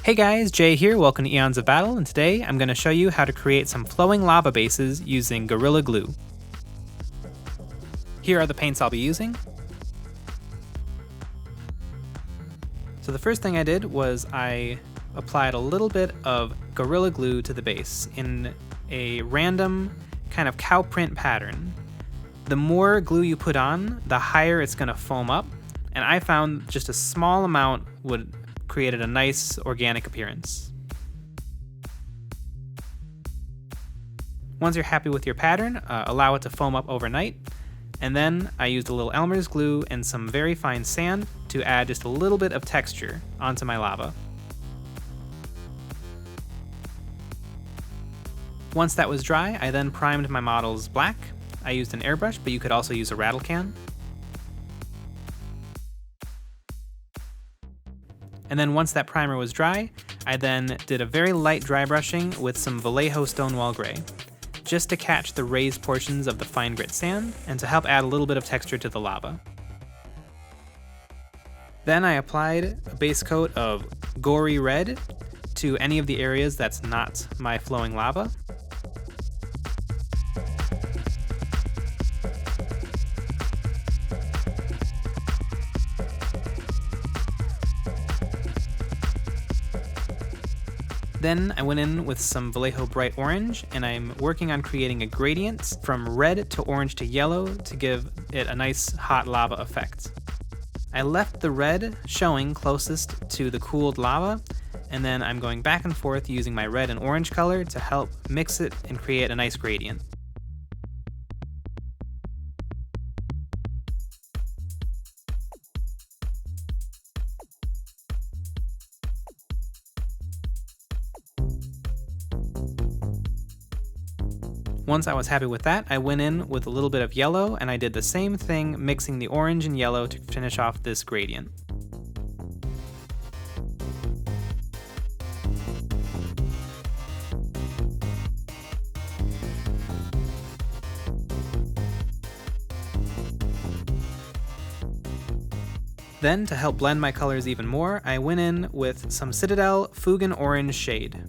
Hey guys, Jay here, welcome to Eons of Battle, and today I'm going to show you how to create some flowing lava bases using Gorilla Glue. Here are the paints I'll be using. So the first thing I did was I applied a little bit of Gorilla Glue to the base in a random kind of cow print pattern. The more glue you put on, the higher it's going to foam up, and I found just a small amount would create a nice organic appearance. Once you're happy with your pattern, allow it to foam up overnight, and then I used a little Elmer's glue and some very fine sand to add just a little bit of texture onto my lava. Once that was dry, I then primed my models black. I used an airbrush, but you could also use a rattle can. And then once that primer was dry, I then did a very light dry brushing with some Vallejo Stonewall Gray, just to catch the raised portions of the fine grit sand and to help add a little bit of texture to the lava. Then I applied a base coat of Gory Red to any of the areas that's not my flowing lava. Then I went in with some Vallejo Bright Orange, and I'm working on creating a gradient from red to orange to yellow to give it a nice hot lava effect. I left the red showing closest to the cooled lava, and then I'm going back and forth using my red and orange color to help mix it and create a nice gradient. Once I was happy with that, I went in with a little bit of yellow, and I did the same thing, mixing the orange and yellow to finish off this gradient. Then, to help blend my colors even more, I went in with some Citadel Fuegan Orange shade.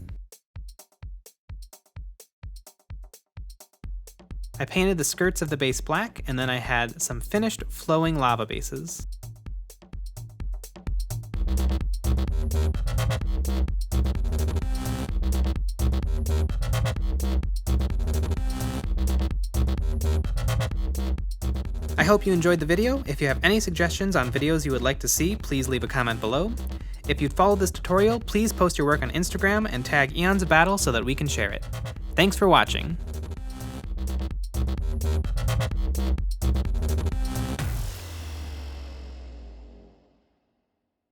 I painted the skirts of the base black, and then I had some finished flowing lava bases. I hope you enjoyed the video. If you have any suggestions on videos you would like to see, please leave a comment below. If you'd followed this tutorial, please post your work on Instagram and tag Eons of Battle so that we can share it. Thanks for watching.